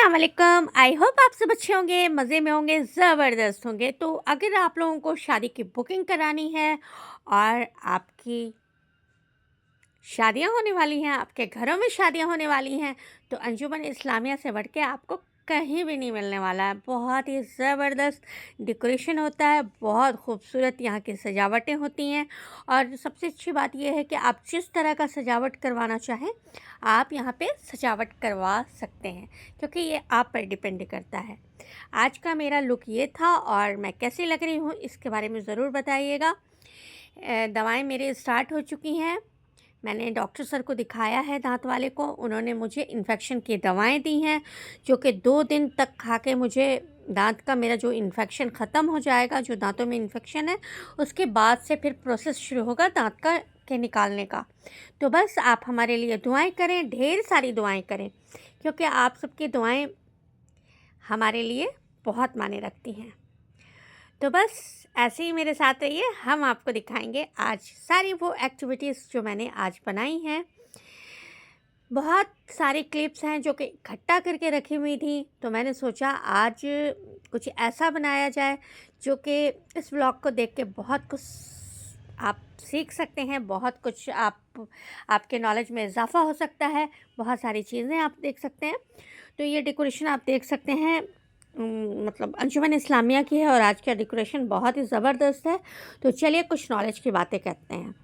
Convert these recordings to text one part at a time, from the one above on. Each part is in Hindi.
अस्सलाम, आई होप आप सब अच्छे होंगे, मज़े में होंगे, ज़बरदस्त होंगे। तो अगर आप लोगों को शादी की बुकिंग करानी है और आपकी शादियां होने वाली हैं, आपके घरों में शादियां होने वाली हैं, तो अंजुमन इस्लामिया से बढ़ के आपको कहीं भी नहीं मिलने वाला है। बहुत ही ज़बरदस्त डेकोरेशन होता है, बहुत खूबसूरत यहाँ की सजावटें होती हैं। और सबसे अच्छी बात यह है कि आप जिस तरह का सजावट करवाना चाहें, आप यहाँ पे सजावट करवा सकते हैं, क्योंकि ये आप पर डिपेंड करता है। आज का मेरा लुक ये था और मैं कैसी लग रही हूँ इसके बारे में ज़रूर बताइएगा। दवाएं मेरे स्टार्ट हो चुकी हैं। मैंने डॉक्टर सर को दिखाया है, दांत वाले को। उन्होंने मुझे इन्फेक्शन की दवाएं दी हैं, जो कि 2 दिन तक खा के मुझे दांत का मेरा जो इन्फेक्शन ख़त्म हो जाएगा। जो दांतों में इन्फेक्शन है, उसके बाद से फिर प्रोसेस शुरू होगा दांत का के निकालने का। तो बस आप हमारे लिए दुआएं करें, ढेर सारी दुआएं करें, क्योंकि आप सबकी दुआएं हमारे लिए बहुत मायने रखती हैं। तो बस ऐसे ही मेरे साथ रहिए, हम आपको दिखाएंगे आज सारी वो एक्टिविटीज़ जो मैंने आज बनाई हैं। बहुत सारी क्लिप्स हैं जो कि इकट्ठा करके रखी हुई थी, तो मैंने सोचा आज कुछ ऐसा बनाया जाए जो कि इस व्लॉग को देख के बहुत कुछ आप सीख सकते हैं, बहुत कुछ आपके नॉलेज में इजाफ़ा हो सकता है, बहुत सारी चीज़ें आप देख सकते हैं। तो ये डेकोरेशन आप देख सकते हैं, मतलब अंजुमन इस्लामिया की है और आज का डेकोरेशन बहुत ही ज़बरदस्त है। तो चलिए कुछ नॉलेज की बातें करते हैं।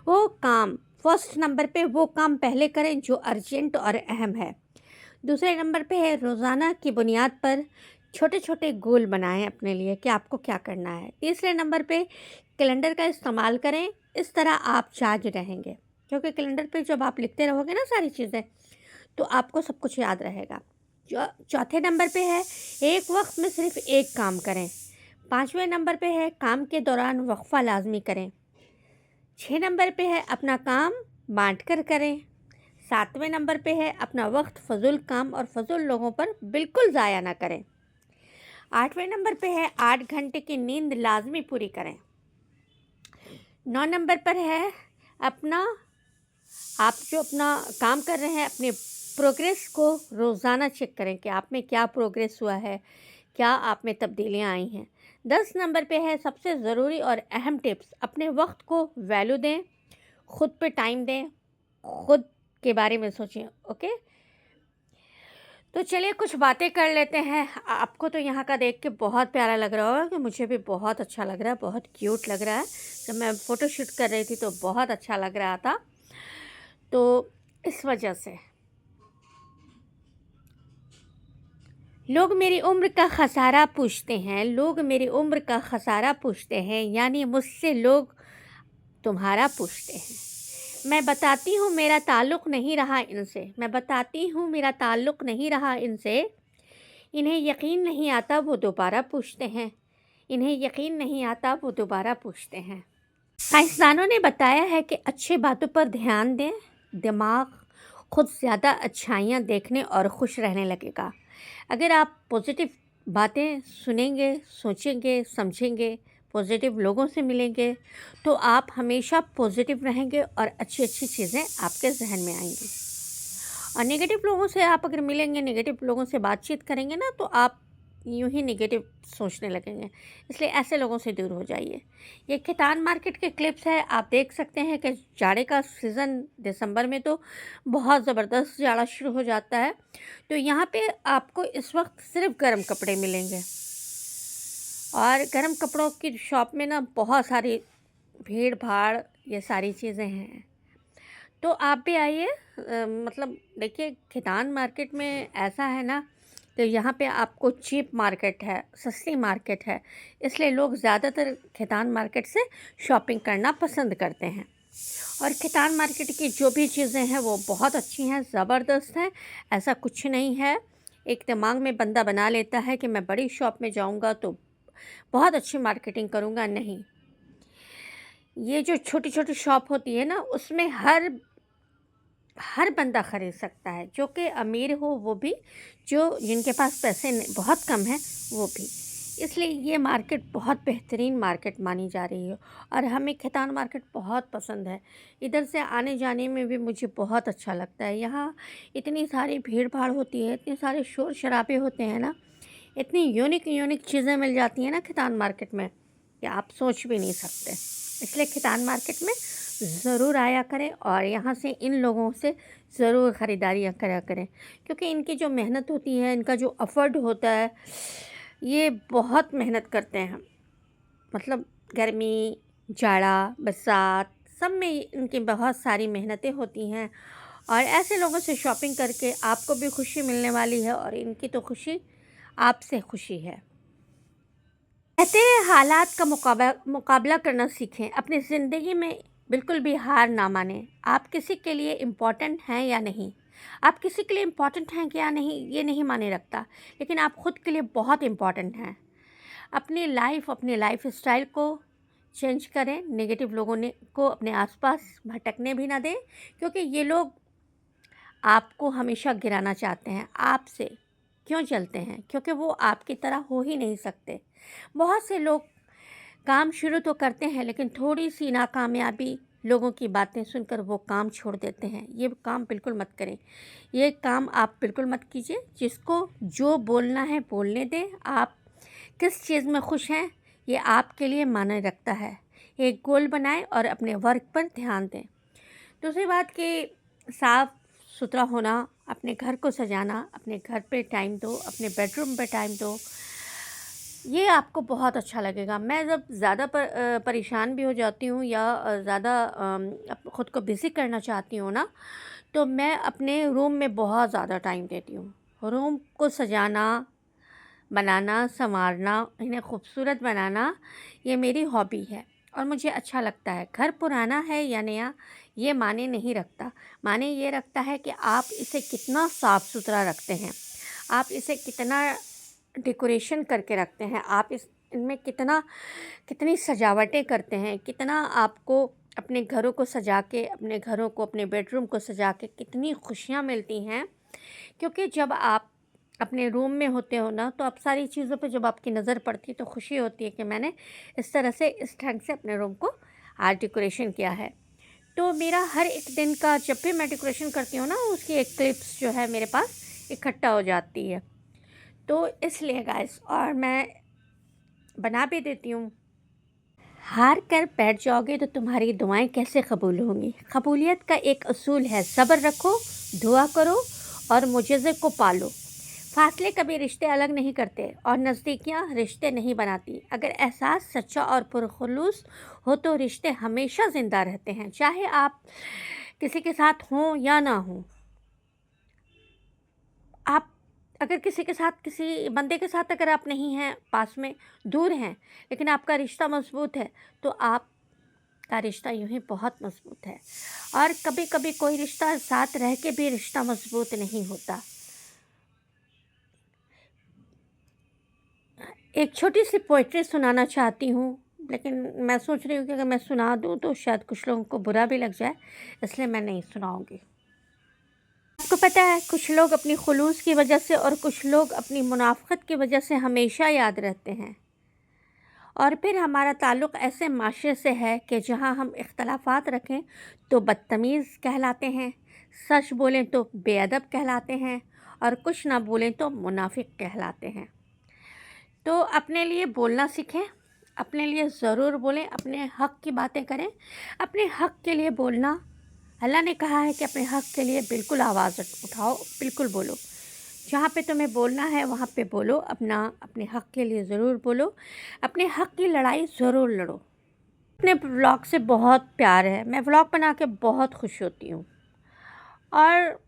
वो काम फर्स्ट नंबर पे वो काम पहले करें जो अर्जेंट और अहम है। दूसरे नंबर पे है रोज़ाना की बुनियाद पर छोटे छोटे गोल बनाएं अपने लिए कि आपको क्या करना है। तीसरे नंबर पे कैलेंडर का इस्तेमाल करें, इस तरह आप चार्ज रहेंगे, क्योंकि कैलेंडर पे जब आप लिखते रहोगे ना सारी चीज़ें, तो आपको सब कुछ याद रहेगा। चौथे नंबर पे है एक वक्त में सिर्फ एक काम करें। पाँचवें नंबर पे है काम के दौरान वक्फा लाजमी करें। 6 नंबर पे है अपना काम बांट कर करें। 7वें नंबर पे है अपना वक्त फजूल काम और फजूल लोगों पर बिल्कुल ज़ाया ना करें। 8वें नंबर पे है 8 घंटे की नींद लाजमी पूरी करें। 9 नंबर पर है आप जो अपना काम कर रहे हैं, अपने प्रोग्रेस को रोज़ाना चेक करें कि आप में क्या प्रोग्रेस हुआ है, क्या आप में तब्दीलियाँ आई हैं। 10 नंबर पे है सबसे ज़रूरी और अहम टिप्स, अपने वक्त को वैल्यू दें, ख़ुद पे टाइम दें, ख़ुद के बारे में सोचें। ओके, तो चलिए कुछ बातें कर लेते हैं। आपको तो यहाँ का देख के बहुत प्यारा लग रहा होगा, कि मुझे भी बहुत अच्छा लग रहा है, बहुत क्यूट लग रहा है। जब मैं फ़ोटो शूट कर रही थी तो बहुत अच्छा लग रहा था, तो इस वजह से लोग मेरी उम्र का खसारा पूछते हैं, लोग मेरी उम्र का खसारा पूछते हैं, यानी मुझसे लोग तुम्हारा पूछते हैं। मैं बताती हूँ मेरा ताल्लुक़ नहीं रहा इनसे, मैं बताती हूँ मेरा ताल्लुक़ नहीं रहा इनसे। इन्हें यकीन नहीं आता वो दोबारा पूछते हैं, इन्हें यकीन नहीं आता वो दोबारा पूछते हैं। साइंसदानों ने बताया है कि अच्छी बातों पर ध्यान दें, दिमाग खुद ज़्यादा अच्छाइयाँ देखने और खुश रहने लगेगा। अगर आप पॉजिटिव बातें सुनेंगे, सोचेंगे, समझेंगे, पॉजिटिव लोगों से मिलेंगे, तो आप हमेशा पॉजिटिव रहेंगे और अच्छी अच्छी चीज़ें आपके जहन में आएंगी। और नेगेटिव लोगों से आप अगर मिलेंगे, नेगेटिव लोगों से बातचीत करेंगे ना, तो आप यूं ही नेगेटिव सोचने लगेंगे। इसलिए ऐसे लोगों से दूर हो जाइए। ये खितान मार्केट के क्लिप्स है, आप देख सकते हैं कि जाड़े का सीज़न दिसंबर में तो बहुत ज़बरदस्त जाड़ा शुरू हो जाता है। तो यहाँ पे आपको इस वक्त सिर्फ गर्म कपड़े मिलेंगे, और गर्म कपड़ों की शॉप में ना बहुत सारी भीड़ भाड़, ये सारी चीज़ें हैं। तो आप भी आइए। मतलब देखिए, खितान मार्केट में ऐसा है ना, तो यहाँ पे आपको चीप मार्केट है, सस्ती मार्केट है, इसलिए लोग ज़्यादातर खितान मार्केट से शॉपिंग करना पसंद करते हैं। और खितान मार्केट की जो भी चीज़ें हैं वो बहुत अच्छी हैं, ज़बरदस्त हैं। ऐसा कुछ नहीं है, एक दिमाग में बंदा बना लेता है कि मैं बड़ी शॉप में जाऊँगा तो बहुत अच्छी मार्केटिंग करूँगा। नहीं, ये जो छोटी छोटी शॉप होती है ना, उसमें हर बंदा ख़रीद सकता है, जो कि अमीर हो वो भी, जो जिनके पास पैसे बहुत कम हैं वो भी। इसलिए ये मार्केट बहुत बेहतरीन मार्केट मानी जा रही है और हमें खैतान मार्केट बहुत पसंद है। इधर से आने जाने में भी मुझे बहुत अच्छा लगता है। यहाँ इतनी सारी भीड़ भाड़ होती है, इतने सारे शोर शराबे होते हैं ना, इतनी यूनिक यूनिक चीज़ें मिल जाती हैं ना खैतान मार्केट में कि आप सोच भी नहीं सकते। इसलिए खैतान मार्केट में ज़रूर आया करें और यहाँ से इन लोगों से ज़रूर ख़रीदारियाँ करा करें, क्योंकि इनकी जो मेहनत होती है, इनका जो एफ़र्ट होता है, ये बहुत मेहनत करते हैं। मतलब गर्मी, जाड़ा, बरसात सब में इनकी बहुत सारी मेहनतें होती हैं और ऐसे लोगों से शॉपिंग करके आपको भी खुशी मिलने वाली है और इनकी तो खुशी आपसे खुशी है। कहते हैं हालात का मुकाबला करना सीखें, अपनी ज़िंदगी में बिल्कुल भी हार ना मानें। आप किसी के लिए इम्पोर्टेंट हैं या नहीं, आप किसी के लिए इम्पोर्टेंट हैं क्या नहीं, ये नहीं माने रखता, लेकिन आप ख़ुद के लिए बहुत इम्पोर्टेंट हैं। अपनी लाइफ स्टाइल को चेंज करें, नेगेटिव लोगों ने को अपने आसपास भटकने भी ना दें, क्योंकि ये लोग आपको हमेशा गिराना चाहते हैं। आपसे क्यों चलते हैं? क्योंकि वो आपकी तरह हो ही नहीं सकते। बहुत से लोग काम शुरू तो करते हैं, लेकिन थोड़ी सी नाकामयाबी, लोगों की बातें सुनकर वो काम छोड़ देते हैं। ये काम बिल्कुल मत करें, ये काम आप बिल्कुल मत कीजिए। जिसको जो बोलना है बोलने दें। आप किस चीज़ में खुश हैं, ये आपके लिए मायने रखता है। एक गोल बनाएं और अपने वर्क पर ध्यान दें। दूसरी बात कि साफ़ सुथरा होना, अपने घर को सजाना, अपने घर पे टाइम दो, अपने बेडरूम पे टाइम दो, ये आपको बहुत अच्छा लगेगा। मैं जब ज़्यादा परेशान भी हो जाती हूँ या ज़्यादा ख़ुद को बिज़ी करना चाहती हूँ ना, तो मैं अपने रूम में बहुत ज़्यादा टाइम देती हूँ। रूम को सजाना, बनाना, संवारना, इन्हें खूबसूरत बनाना, ये मेरी हॉबी है और मुझे अच्छा लगता है। घर पुराना है या नया, ये मायने नहीं रखता। मायने ये रखता है कि आप इसे कितना साफ़ सुथरा रखते हैं, आप इसे कितना डेकोरेशन करके रखते हैं, आप इनमें कितनी सजावटें करते हैं, कितना आपको अपने घरों को सजा के, अपने बेडरूम को सजा के कितनी खुशियाँ मिलती हैं। क्योंकि जब आप अपने रूम में होते हो ना, तो आप सारी चीज़ों पे जब आपकी नज़र पड़ती है तो खुशी होती है कि मैंने इस तरह से, इस ढंग से अपने रूम को आज डेकोरेशन किया है। तो मेरा हर एक दिन का जब भी मैं डेकोरेशन करती हूँ ना, उसकी एक क्लिप्स जो है मेरे पास इकट्ठा हो जाती है। तो इसलिए गाइस, और मैं बना भी देती हूँ। हार कर बैठ जाओगे तो तुम्हारी दुआएं कैसे कबूल होंगी। कबूलियत का एक असूल है, सब्र रखो, दुआ करो और मुजज़े को पालो। फासले कभी रिश्ते अलग नहीं करते और नज़दीकियाँ रिश्ते नहीं बनाती। अगर एहसास सच्चा और पुरखुलूस हो तो रिश्ते हमेशा ज़िंदा रहते हैं, चाहे आप किसी के साथ हों या ना हों। आप अगर किसी के साथ, किसी बंदे के साथ अगर आप नहीं हैं, पास में, दूर हैं, लेकिन आपका रिश्ता मज़बूत है, तो आपका रिश्ता यूँ ही बहुत मज़बूत है। और कभी कभी कोई रिश्ता साथ रह के भी रिश्ता मज़बूत नहीं होता। एक छोटी सी पोइट्री सुनाना चाहती हूँ, लेकिन मैं सोच रही हूँ कि अगर मैं सुना दूँ तो शायद कुछ लोगों को बुरा भी लग जाए, इसलिए मैं नहीं सुनाऊँगी। आपको पता है, कुछ लोग अपनी खुलूस की वजह से और कुछ लोग अपनी मुनाफ़क़त की वजह से हमेशा याद रहते हैं। और फिर हमारा ताल्लुक़ ऐसे माशरे से है कि जहाँ हम इख्तलाफ़ात रखें तो बदतमीज़ कहलाते हैं, सच बोलें तो बेअदब कहलाते हैं और कुछ ना बोलें तो मुनाफिक कहलाते हैं। तो अपने लिए बोलना सीखें, अपने लिए ज़रूर बोलें, अपने हक़ की बातें करें, अपने हक़ के लिए बोलना। अल्लाह ने कहा है कि अपने हक़ के लिए बिल्कुल आवाज़ उठाओ, बिल्कुल बोलो। जहाँ पे तुम्हें बोलना है वहाँ पे बोलो, अपने हक़ के लिए ज़रूर बोलो, अपने हक़ की लड़ाई ज़रूर लड़ो। अपने व्लॉग से बहुत प्यार है, मैं व्लॉग बना के बहुत खुश होती हूँ। और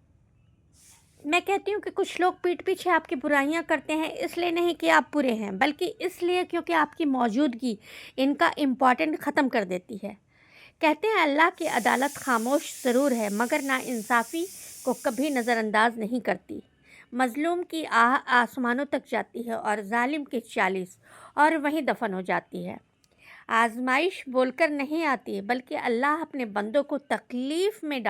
मैं कहती हूँ कि कुछ लोग पीठ पीछे आपकी बुराइयाँ करते हैं, इसलिए नहीं कि आप बुरे हैं, बल्कि इसलिए क्योंकि आपकी मौजूदगी इनका इम्पोर्टेंट ख़त्म कर देती है। कहते हैं अल्लाह की अदालत खामोश ज़रूर है, मगर नाइंसाफ़ी को कभी नज़रअंदाज नहीं करती। मज़लूम की आह आसमानों तक जाती है और जालिम की 40 और वहीं दफन हो जाती है। आजमाइश बोलकर नहीं आती, बल्कि अल्लाह अपने बंदों को तकलीफ़ में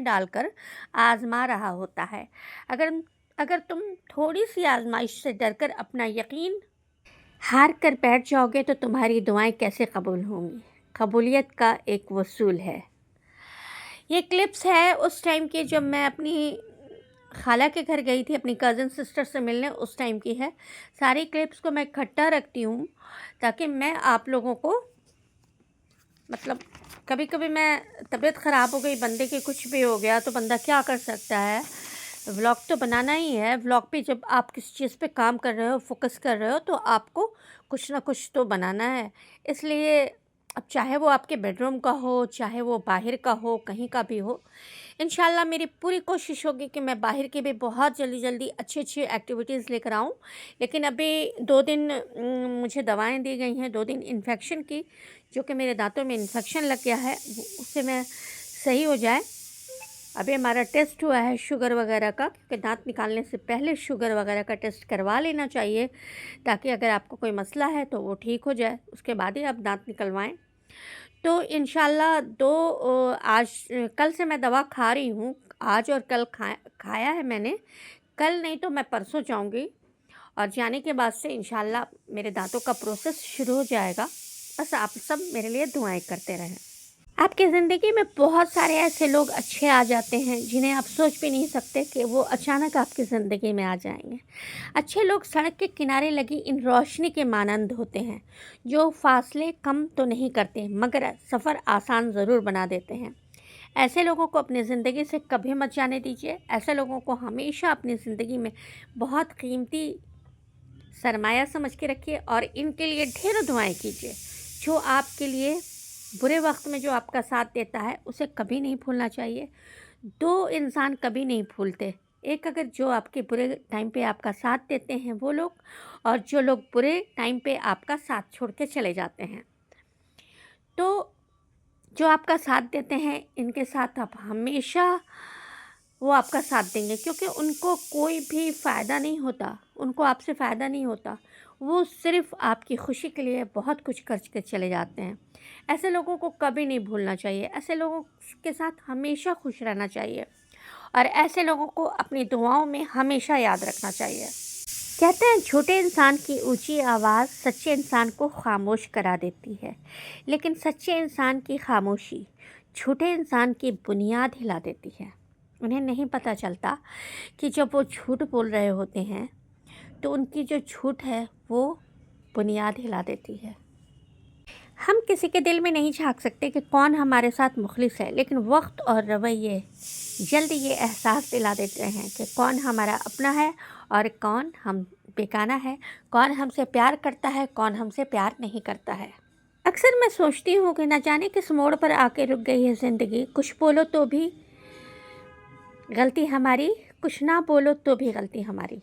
डालकर आज़मा रहा होता है। अगर अगर तुम थोड़ी सी आजमाइश से डरकर अपना यकीन हार कर बैठ जाओगे तो तुम्हारी दुआएं कैसे कबूल होंगी। कबूलियत का एक वसूल है। ये क्लिप्स है उस टाइम की जब मैं अपनी खाला के घर गई थी अपनी कज़न सिस्टर से मिलने, उस टाइम की है। सारी क्लिप्स को मैं इकट्ठा रखती हूँ ताकि मैं आप लोगों को मतलब कभी कभी मैं तबीयत ख़राब हो गई, बंदे की कुछ भी हो गया तो बंदा क्या कर सकता है, व्लॉग तो बनाना ही है। व्लॉग पे जब आप किसी चीज़ पे काम कर रहे हो, फोकस कर रहे हो, तो आपको कुछ ना कुछ तो बनाना है। इसलिए अब चाहे वो आपके बेडरूम का हो, चाहे वो बाहर का हो, कहीं का भी हो, इंशाल्लाह मेरी पूरी कोशिश होगी कि मैं बाहर की भी बहुत जल्दी जल्दी अच्छी अच्छी एक्टिविटीज़ लेकर आऊँ। लेकिन अभी 2 दिन मुझे दवाएं दी गई हैं, 2 दिन इन्फेक्शन की, जो कि मेरे दांतों में इन्फेक्शन लग गया है, उससे मैं सही हो जाए। अभी हमारा टेस्ट हुआ है शुगर वगैरह का, क्योंकि दांत निकालने से पहले शुगर वगैरह का टेस्ट करवा लेना चाहिए, ताकि अगर आपको कोई मसला है तो वो ठीक हो जाए, उसके बाद ही आप दांत निकलवाएं। तो इंशाल्लाह आज कल से मैं दवा खा रही हूँ। आज और कल खाया है मैंने। कल नहीं तो मैं परसों जाऊँगी, और जाने के बाद से इंशाल्लाह मेरे दांतों का प्रोसेस शुरू हो जाएगा। बस आप सब मेरे लिए दुआएं करते रहें। आपकी ज़िंदगी में बहुत सारे ऐसे लोग अच्छे आ जाते हैं जिन्हें आप सोच भी नहीं सकते कि वो अचानक आपकी ज़िंदगी में आ जाएंगे। अच्छे लोग सड़क के किनारे लगी इन रोशनी के मानंद होते हैं, जो फासले कम तो नहीं करते मगर सफ़र आसान ज़रूर बना देते हैं। ऐसे लोगों को अपनी ज़िंदगी से कभी मत जाने दीजिए। ऐसे लोगों को हमेशा अपनी ज़िंदगी में बहुत कीमती सरमाया समझ के रखिए, और इनके लिए ढेरों दुआएं कीजिए। जो आपके लिए बुरे वक्त में जो आपका साथ देता है, उसे कभी नहीं भूलना चाहिए। 2 इंसान कभी नहीं भूलते, एक अगर जो आपके बुरे टाइम पे आपका साथ देते हैं वो लोग, और जो लोग बुरे टाइम पे आपका साथ छोड़ के चले जाते हैं। तो जो आपका साथ देते हैं, इनके साथ आप हमेशा वो आपका साथ देंगे, क्योंकि उनको कोई भी फ़ायदा नहीं होता, उनको आपसे फ़ायदा नहीं होता। वो सिर्फ़ आपकी खुशी के लिए बहुत कुछ कर के चले जाते हैं। ऐसे लोगों को कभी नहीं भूलना चाहिए, ऐसे लोगों के साथ हमेशा खुश रहना चाहिए, और ऐसे लोगों को अपनी दुआओं में हमेशा याद रखना चाहिए। कहते हैं छोटे इंसान की ऊंची आवाज़ सच्चे इंसान को खामोश करा देती है, लेकिन सच्चे इंसान की खामोशी छोटे इंसान की बुनियाद हिला देती है। उन्हें नहीं पता चलता कि जब वो झूठ बोल रहे होते हैं तो उनकी जो झूठ है वो बुनियाद हिला देती है। हम किसी के दिल में नहीं झांक सकते कि कौन हमारे साथ मुखलिस है, लेकिन वक्त और रवैये जल्दी ये एहसास दिला देते हैं कि कौन हमारा अपना है और कौन हम बेगाना है, कौन हमसे प्यार करता है, कौन हमसे प्यार नहीं करता है। अक्सर मैं सोचती हूँ कि न जाने किस मोड़ पर आके रुक गई है ज़िंदगी। कुछ बोलो तो भी गलती हमारी, कुछ ना बोलो तो भी गलती हमारी।